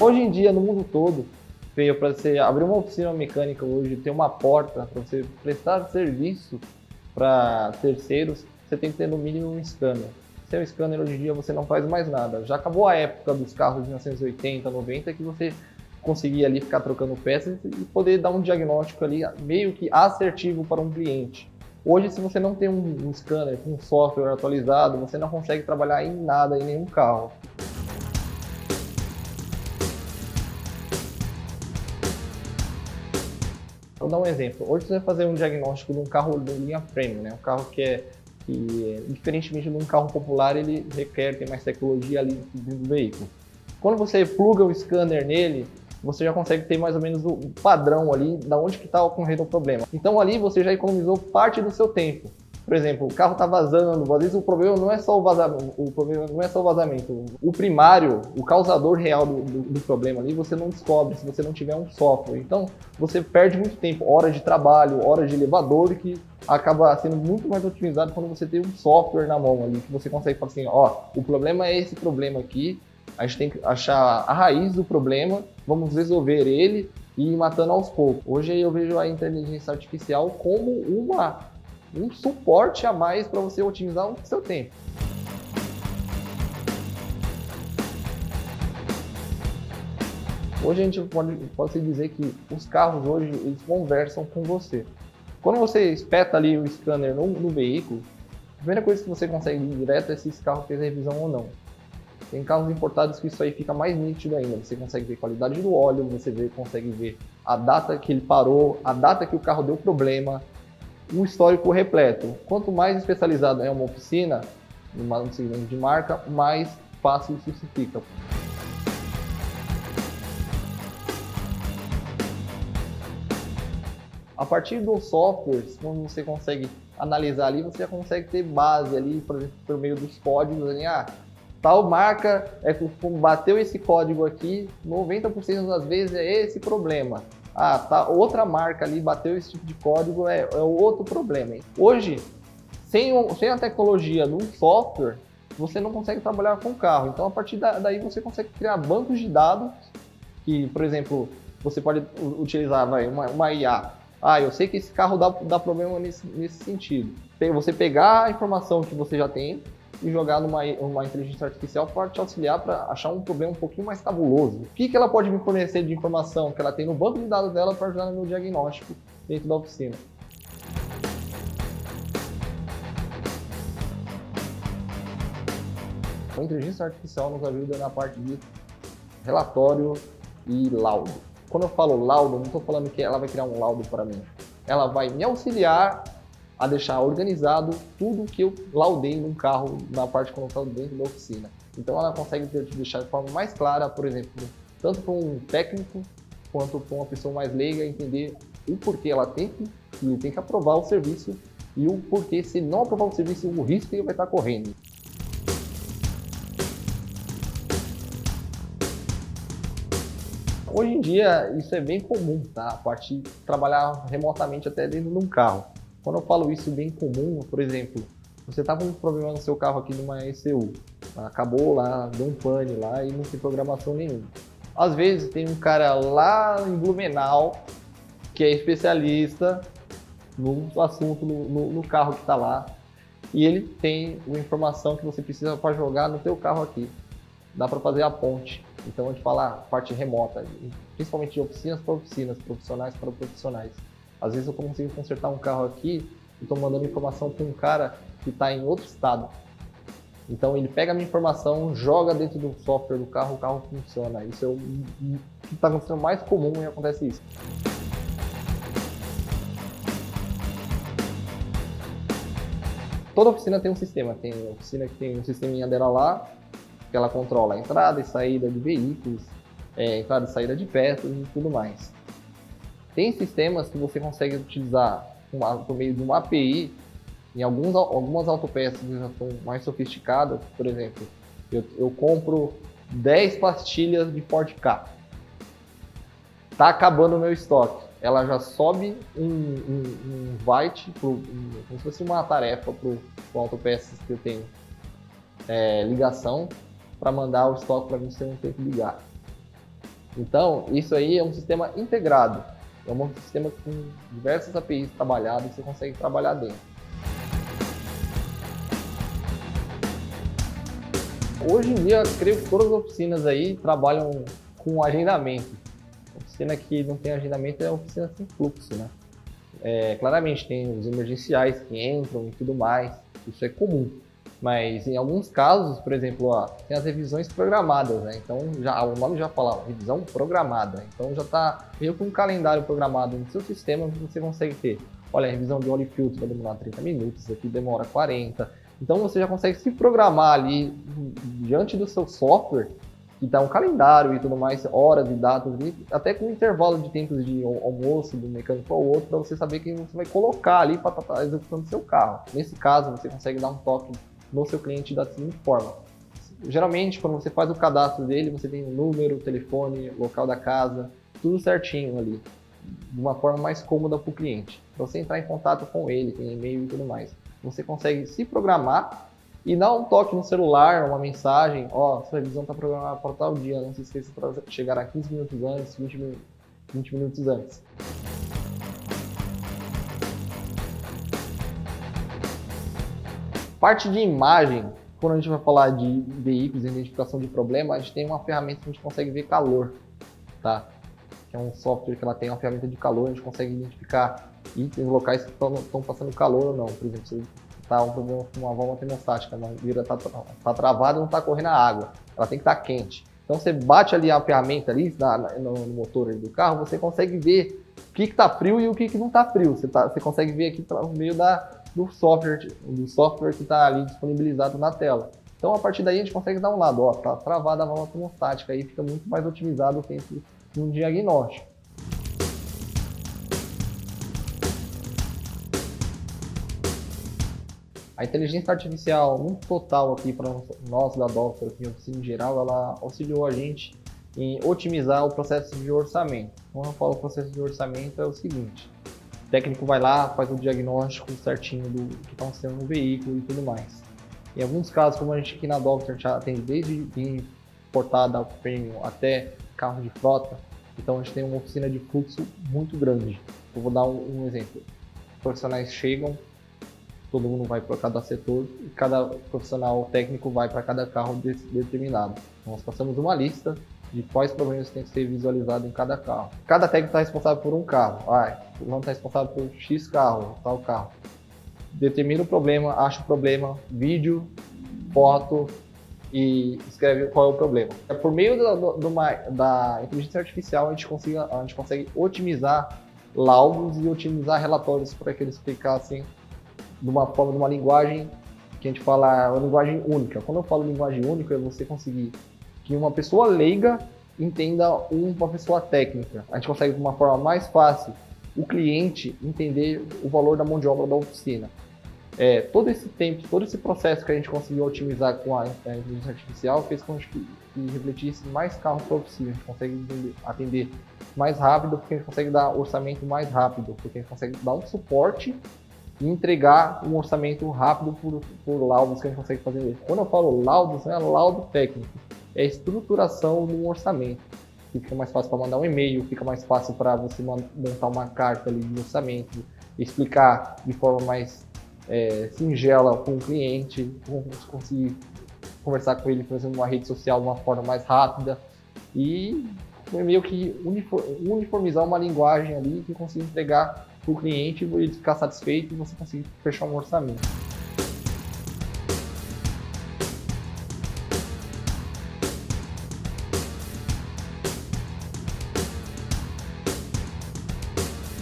Hoje em dia, no mundo todo, veio para você abrir uma oficina mecânica hoje, ter uma porta para você prestar serviço para terceiros, você tem que ter no mínimo um scanner. Sem o scanner hoje em dia você não faz mais nada. Já acabou a época dos carros de 1980, 90 que você conseguia ali ficar trocando peças e poder dar um diagnóstico ali meio que assertivo para um cliente. Hoje, se você não tem um scanner com um software atualizado, você não consegue trabalhar em nada, em nenhum carro. Vou dar um exemplo. Hoje você vai fazer um diagnóstico de um carro de linha premium, né? Um carro que diferentemente de um carro popular, ele requer, tem mais tecnologia ali dentro do veículo. Quando você pluga o scanner nele, você já consegue ter mais ou menos o padrão ali, da onde que está ocorrendo o problema. Então ali você já economizou parte do seu tempo. Por exemplo, o carro está vazando, às vezes o problema não é só o vazamento, o primário, o causador real do problema ali, você não descobre se você não tiver um software. Então, você perde muito tempo, horas de trabalho, horas de elevador, que acaba sendo muito mais otimizado quando você tem um software na mão ali, que você consegue falar assim, ó, o problema é esse problema aqui, a gente tem que achar a raiz do problema, vamos resolver ele e ir matando aos poucos. Hoje eu vejo a inteligência artificial como um suporte a mais para você otimizar o seu tempo. Hoje a gente pode dizer que os carros hoje eles conversam com você. Quando você espeta ali o scanner no veículo, a primeira coisa que você consegue ir direto é se esse carro fez revisão ou não. Tem carros importados que isso aí fica mais nítido ainda. Você consegue ver a qualidade do óleo, você consegue ver a data que ele parou, a data que o carro deu problema, um histórico repleto. Quanto mais especializada é uma oficina, num segmento de marca, mais fácil isso fica. A partir dos softwares, quando você consegue analisar ali, você já consegue ter base ali, por exemplo, por meio dos códigos, ali, tal marca, bateu esse código aqui, 90% das vezes é esse problema. Tá, outra marca ali bateu esse tipo de código, é outro problema. Hoje, sem a tecnologia do software, você não consegue trabalhar com o carro. Então, a partir daí, você consegue criar bancos de dados que, por exemplo, você pode utilizar uma IA. Eu sei que esse carro dá problema nesse sentido. Você pegar a informação que você já tem e jogar numa inteligência artificial para te auxiliar para achar um problema um pouquinho mais cabuloso. O que ela pode me fornecer de informação que ela tem no banco de dados dela para ajudar no meu diagnóstico dentro da oficina? A inteligência artificial nos ajuda na parte de relatório e laudo. Quando eu falo laudo, não estou falando que ela vai criar um laudo para mim. Ela vai me auxiliar a deixar organizado tudo que eu laudei num carro na parte quando eu estou dentro da oficina. Então ela consegue te deixar de forma mais clara, por exemplo, tanto para um técnico quanto para uma pessoa mais leiga entender o porquê ela tem que aprovar o serviço e o porquê, se não aprovar o serviço, o risco que ele vai estar correndo. Hoje em dia isso é bem comum, tá? A parte de trabalhar remotamente até dentro de um carro. Quando eu falo isso bem comum, por exemplo, você está com um problema no seu carro aqui numa ECU, acabou lá, deu um pane lá e não tem programação nenhuma. Às vezes tem um cara lá em Blumenau que é especialista no assunto, no carro que está lá, e ele tem a informação que você precisa para jogar no teu carro aqui. Dá para fazer a ponte. Então a gente fala parte remota, principalmente de oficinas para oficinas, profissionais para profissionais. Às vezes eu consigo consertar um carro aqui e estou mandando informação para um cara que está em outro estado. Então ele pega a minha informação, joga dentro do software do carro, o carro funciona. Isso é o que está acontecendo mais comum e acontece isso. Toda oficina tem um sistema. Tem oficina que tem um sisteminha dela lá, que ela controla a entrada e saída de veículos, entrada e saída de peças e tudo mais. Tem sistemas que você consegue utilizar por meio de uma API em algumas autopeças que já são mais sofisticadas. Por exemplo, eu compro 10 pastilhas de Ford Ka. Está acabando o meu estoque. Ela já sobe um byte, como se fosse uma tarefa para o autopeças que eu tenho ligação, para mandar o estoque para mim, você não tem que ligar. Então, isso aí é um sistema integrado. É um sistema com diversas APIs trabalhadas e você consegue trabalhar dentro. Hoje em dia, creio que todas as oficinas aí trabalham com agendamento. Oficina que não tem agendamento é uma oficina sem fluxo, né? Claramente tem os emergenciais que entram e tudo mais, isso é comum. Mas em alguns casos, por exemplo, tem as revisões programadas, né? Então o nome já fala, revisão programada. Então já está meio com um calendário programado no seu sistema que você consegue ter. Olha, a revisão de óleo filtro vai demorar 30 minutos, aqui demora 40. Então você já consegue se programar ali diante do seu software, que dá um calendário e tudo mais, horas e datas, até com intervalo de tempos de almoço do mecânico ao outro, para você saber quem você vai colocar ali para estar executando o seu carro. Nesse caso, você consegue dar um toque no seu cliente da seguinte forma. Geralmente, quando você faz o cadastro dele, você tem o número, o telefone, o local da casa, tudo certinho ali, de uma forma mais cômoda para o cliente. Para você entrar em contato com ele, tem e-mail e tudo mais. Você consegue se programar e dar um toque no celular, uma mensagem, sua revisão está programada para tal dia, não se esqueça para chegar a 15 minutos antes, 20 minutos antes. Parte de imagem, quando a gente vai falar de veículos, identificação de problema, a gente tem uma ferramenta que a gente consegue ver calor, tá? Que é um software que ela tem uma ferramenta de calor, a gente consegue identificar itens locais que estão passando calor ou não. Por exemplo, se tá um problema com uma válvula termostática, a mangueira tá travada e não está correndo a água, ela tem que estar quente. Então você bate ali a ferramenta ali no motor do carro, você consegue ver o que está frio e o que não está frio. Você consegue ver aqui por meio do software que está ali disponibilizado na tela. Então a partir daí a gente consegue dar um lado, está travada a válvula termostática, aí fica muito mais otimizado o tempo de um diagnóstico. A inteligência artificial, no total aqui para nós da Doctor, aqui, oficina em geral, ela auxiliou a gente em otimizar o processo de orçamento. Quando eu falo processo de orçamento é o seguinte: o técnico vai lá, faz o diagnóstico certinho do que está acontecendo no veículo e tudo mais. Em alguns casos, como a gente aqui na Doctor já tem desde importada premium até carro de frota, então a gente tem uma oficina de fluxo muito grande. Eu vou dar um exemplo. Os profissionais chegam, todo mundo vai para cada setor e cada profissional técnico vai para cada carro determinado. Nós passamos uma lista de quais problemas tem que ser visualizado em cada carro. Cada técnico está responsável por um carro. O João está responsável por X carro, tal carro. Determina o problema, acha o problema, vídeo, foto e escreve qual é o problema. Por meio da inteligência artificial, a gente consegue otimizar laudos e otimizar relatórios para que eles ficassem de uma linguagem que a gente fala, uma linguagem única. Quando eu falo linguagem única, é você conseguir que uma pessoa leiga entenda uma pessoa técnica. A gente consegue de uma forma mais fácil o cliente entender o valor da mão de obra da oficina. Todo esse tempo, todo esse processo que a gente conseguiu otimizar com a inteligência artificial fez com que refletisse mais carros para a oficina. A gente consegue atender mais rápido, porque a gente consegue dar orçamento mais rápido, porque a gente consegue dar um suporte e entregar um orçamento rápido por laudos que a gente consegue fazer. Quando eu falo laudos, não é laudo técnico, é a estruturação de um orçamento. Fica mais fácil para mandar um e-mail, fica mais fácil para você montar uma carta ali de orçamento, explicar de forma mais singela com o cliente, conseguir conversar com ele, por exemplo, numa rede social de uma forma mais rápida e meio que uniformizar uma linguagem ali que consiga entregar para o cliente e ele ficar satisfeito e você conseguir fechar um orçamento.